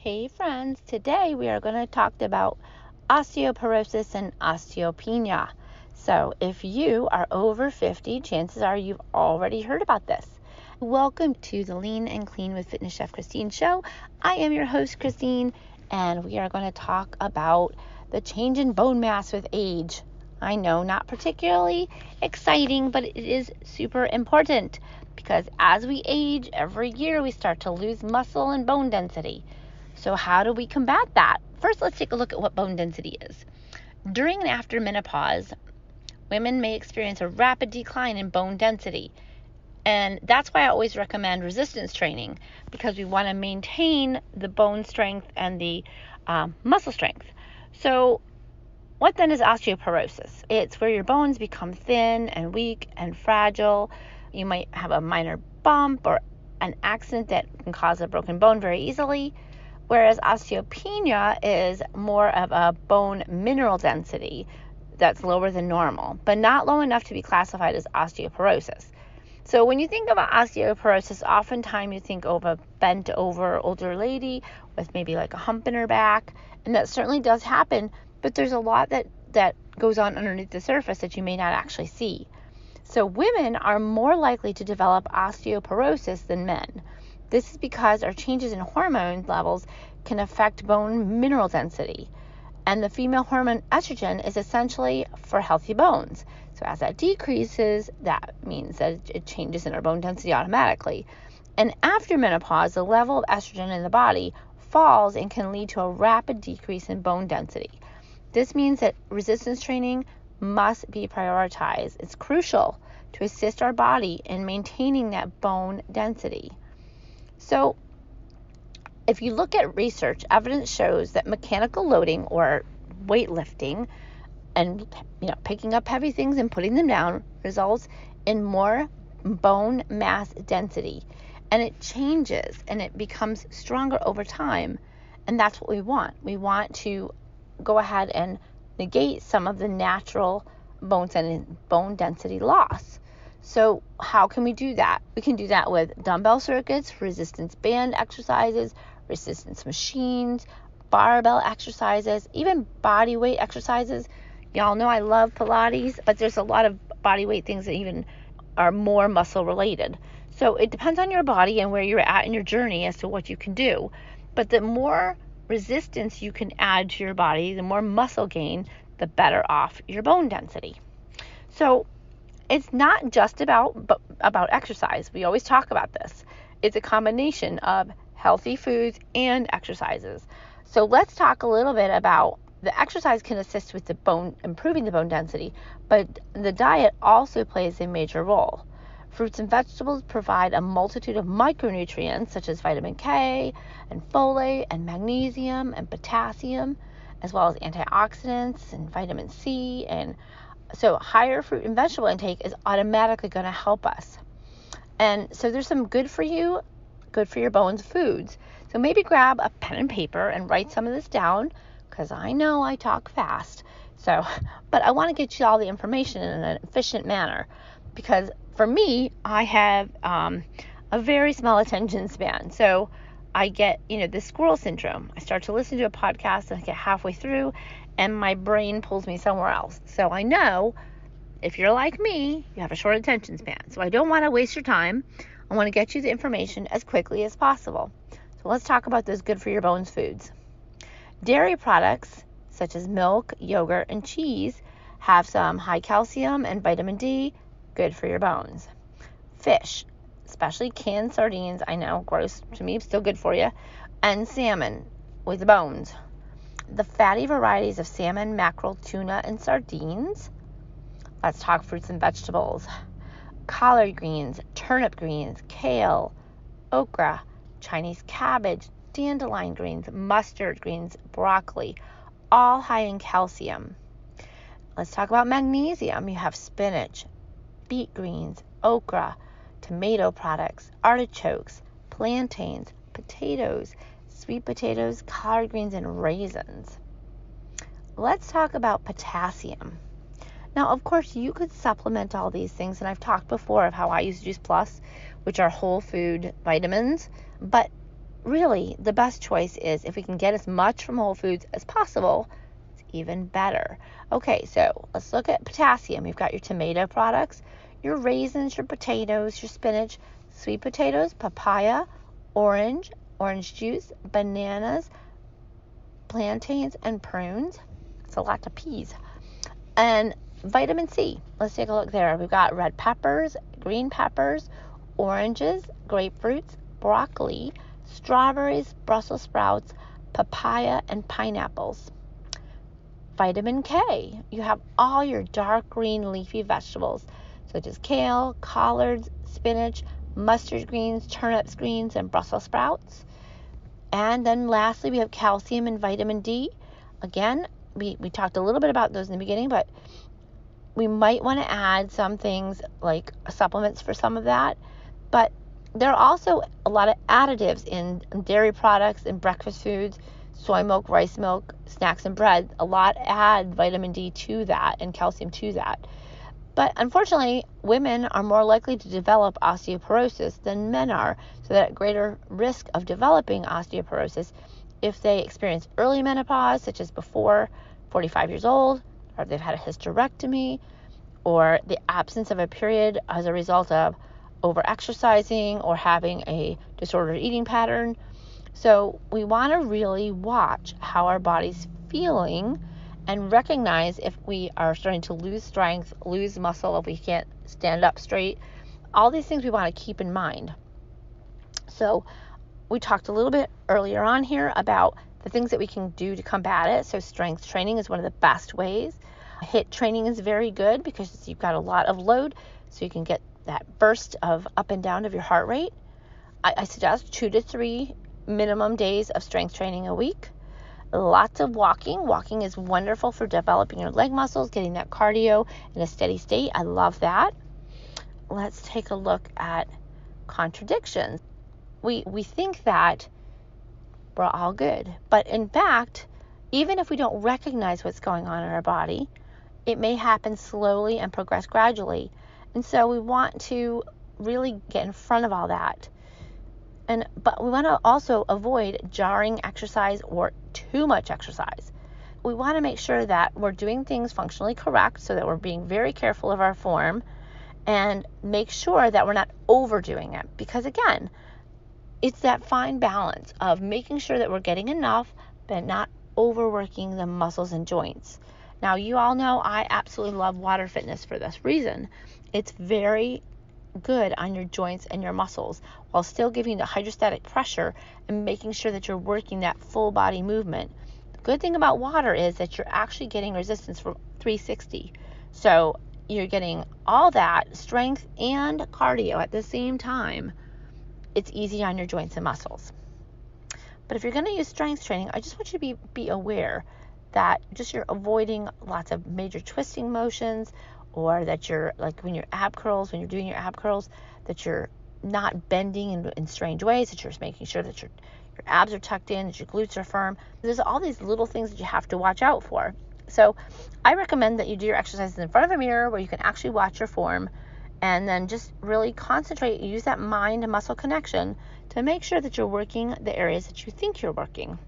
Hey friends, today we are going to talk about osteoporosis and osteopenia. So if you are over 50, chances are you've already heard about this. Welcome to the Lean and Clean with Fitness Chef Christine show. I am your host Christine, and we are going to talk about the change in bone mass with age. I know, not particularly exciting, but it is super important because as we age, every year we start to lose muscle and bone density. So how do we combat that? First, let's take a look at what bone density is. During and after menopause, women may experience a rapid decline in bone density. And that's why I always recommend resistance training, because we want to maintain the bone strength and the muscle strength. So what then is osteoporosis? It's where your bones become thin and weak and fragile. You might have a minor bump or an accident that can cause a broken bone very easily. Whereas osteopenia is more of a bone mineral density that's lower than normal, but not low enough to be classified as osteoporosis. So when you think about osteoporosis, oftentimes you think of a bent over older lady with maybe like a hump in her back, and that certainly does happen, but there's a lot that goes on underneath the surface that you may not actually see. So women are more likely to develop osteoporosis than men. This is because our changes in hormone levels can affect bone mineral density. And the female hormone estrogen is essentially for healthy bones. So as that decreases, that means that it changes in our bone density automatically. And after menopause, the level of estrogen in the body falls and can lead to a rapid decrease in bone density. This means that resistance training must be prioritized. It's crucial to assist our body in maintaining that bone density. So if you look at research, evidence shows that mechanical loading or weightlifting and picking up heavy things and putting them down results in more bone mass density, and it changes and it becomes stronger over time, and that's what we want. We want to go ahead and negate some of the natural bone density loss. So how can we do that? We can do that with dumbbell circuits, resistance band exercises, resistance machines, barbell exercises, even body weight exercises. Y'all know I love Pilates, but there's a lot of body weight things that even are more muscle related. So it depends on your body and where you're at in your journey as to what you can do. But the more resistance you can add to your body, the more muscle gain, the better off your bone density. So it's not just about exercise. We always talk about this. It's a combination of healthy foods and exercises. So let's talk a little bit about the exercise can assist with improving the bone density, but the diet also plays a major role. Fruits and vegetables provide a multitude of micronutrients such as vitamin K and folate and magnesium and potassium, as well as antioxidants and vitamin C. And so higher fruit and vegetable intake is automatically going to help us. And so there's some good for your bones foods. So maybe grab a pen and paper and write some of this down, because I know I talk fast. But I want to get you all the information in an efficient manner, because for me, I have a very small attention span. So I get, the squirrel syndrome. I start to listen to a podcast and I get halfway through and my brain pulls me somewhere else. So I know if you're like me, you have a short attention span. So I don't want to waste your time. I want to get you the information as quickly as possible. So let's talk about those good for your bones foods. Dairy products such as milk, yogurt, and cheese have some high calcium and vitamin D, good for your bones. Fish, especially canned sardines, I know, gross to me, still good for you, and salmon with bones. The fatty varieties of salmon, mackerel, tuna, and sardines. Let's talk fruits and vegetables. Collard greens, turnip greens, kale, okra, Chinese cabbage, dandelion greens, mustard greens, broccoli, all high in calcium. Let's talk about magnesium. You have spinach, beet greens, okra, tomato products, artichokes, plantains, potatoes, sweet potatoes, collard greens, and raisins. Let's talk about potassium. Now, of course, you could supplement all these things, and I've talked before of how I use Juice Plus, which are whole food vitamins, but really, the best choice is if we can get as much from whole foods as possible, it's even better. Okay, so let's look at potassium. You've got your tomato products, your raisins, your potatoes, your spinach, sweet potatoes, papaya, orange juice, bananas, plantains, and prunes. It's a lot of peas. And vitamin C. Let's take a look there. We've got red peppers, green peppers, oranges, grapefruits, broccoli, strawberries, Brussels sprouts, papaya, and pineapples. Vitamin K. You have all your dark green leafy vegetables, such as kale, collards, spinach, mustard greens, turnips greens, and Brussels sprouts. And then lastly, we have calcium and vitamin D. Again, we talked a little bit about those in the beginning, but we might want to add some things like supplements for some of that. But there are also a lot of additives in dairy products and breakfast foods, soy milk, rice milk, snacks and bread. A lot add vitamin D to that and calcium to that. But unfortunately, women are more likely to develop osteoporosis than men are, so they're at greater risk of developing osteoporosis if they experience early menopause, such as before 45 years old, or they've had a hysterectomy, or the absence of a period as a result of over-exercising or having a disordered eating pattern. So we want to really watch how our body's feeling and recognize if we are starting to lose strength, lose muscle, if we can't stand up straight. All these things we want to keep in mind. So we talked a little bit earlier on here about the things that we can do to combat it. So strength training is one of the best ways. HIIT training is very good because you've got a lot of load, so you can get that burst of up and down of your heart rate. I suggest 2 to 3 minimum days of strength training a week. Lots of walking. Walking is wonderful for developing your leg muscles, getting that cardio in a steady state. I love that. Let's take a look at contradictions. We think that we're all good, but in fact, even if we don't recognize what's going on in our body, it may happen slowly and progress gradually. And so we want to really get in front of all that. But we want to also avoid jarring exercise or too much exercise. We want to make sure that we're doing things functionally correct, so that we're being very careful of our form, and make sure that we're not overdoing it. Because again, it's that fine balance of making sure that we're getting enough, but not overworking the muscles and joints. Now, you all know I absolutely love water fitness for this reason. It's very good on your joints and your muscles while still giving the hydrostatic pressure and making sure that you're working that full body movement. The good thing about water is that you're actually getting resistance from 360. So you're getting all that strength and cardio at the same time. It's easy on your joints and muscles. But if you're going to use strength training, I just want you to be aware that just you're avoiding lots of major twisting motions, or that you're, like when you're doing your ab curls, that you're not bending in strange ways, that you're just making sure that your abs are tucked in, that your glutes are firm. There's all these little things that you have to watch out for. So I recommend that you do your exercises in front of a mirror where you can actually watch your form, and then just really concentrate, use that mind-muscle connection to make sure that you're working the areas that you think you're working.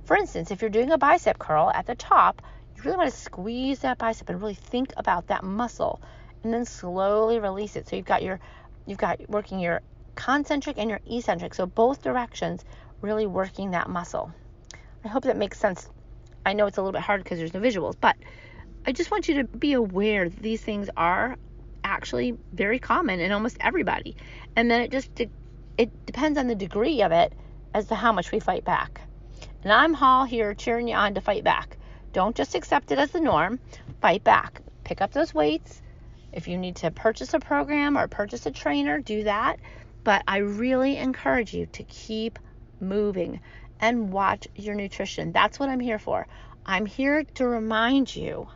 For instance, if you're doing a bicep curl at the top, you really want to squeeze that bicep and really think about that muscle, and then slowly release it. So you've got working your concentric and your eccentric, so both directions really working that muscle. I hope that makes sense. I know it's a little bit hard because there's no visuals, but I just want you to be aware that these things are actually very common in almost everybody. And then it depends on the degree of it as to how much we fight back. And I'm all here cheering you on to fight back. Don't just accept it as the norm. Fight back. Pick up those weights. If you need to purchase a program or purchase a trainer, do that. But I really encourage you to keep moving and watch your nutrition. That's what I'm here for. I'm here to remind you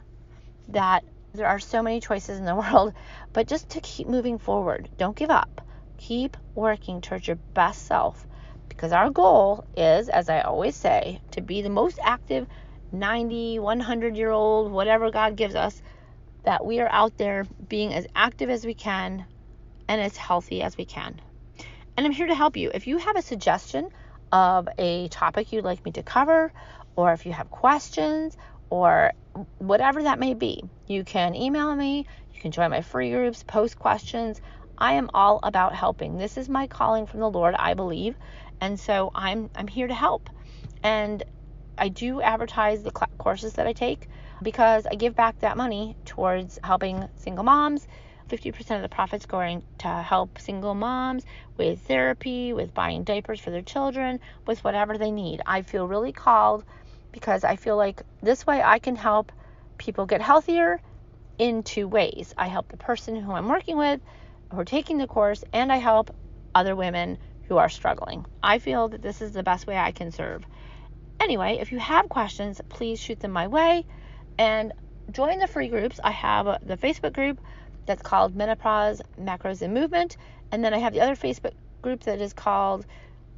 that there are so many choices in the world, but just to keep moving forward. Don't give up. Keep working towards your best self, because our goal is, as I always say, to be the most active 90, 100-year-old, whatever God gives us, that we are out there being as active as we can and as healthy as we can. And I'm here to help you. If you have a suggestion of a topic you'd like me to cover, or if you have questions, or whatever that may be, you can email me, you can join my free groups, post questions. I am all about helping. This is my calling from the Lord, I believe, and so I'm here to help. And I do advertise the courses that I take because I give back that money towards helping single moms. 50% of the profits going to help single moms with therapy, with buying diapers for their children, with whatever they need. I feel really called because I feel like this way I can help people get healthier in two ways. I help the person who I'm working with who are taking the course, and I help other women who are struggling. I feel that this is the best way I can serve. Anyway, if you have questions, please shoot them my way and join the free groups. I have the Facebook group that's called Menopause, Macros, and Movement. And then I have the other Facebook group that is called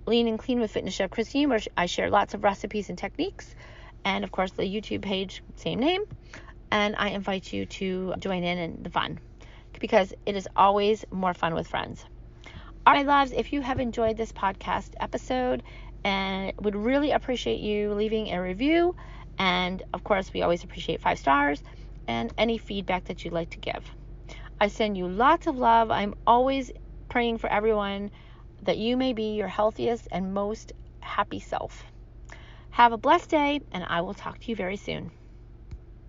Lean and Clean with Fitness Chef Christine, where I share lots of recipes and techniques. And of course, the YouTube page, same name. And I invite you to join in the fun because it is always more fun with friends. All right, loves, if you have enjoyed this podcast episode, and would really appreciate you leaving a review. And of course, we always appreciate 5 stars and any feedback that you'd like to give. I send you lots of love. I'm always praying for everyone that you may be your healthiest and most happy self. Have a blessed day, and I will talk to you very soon.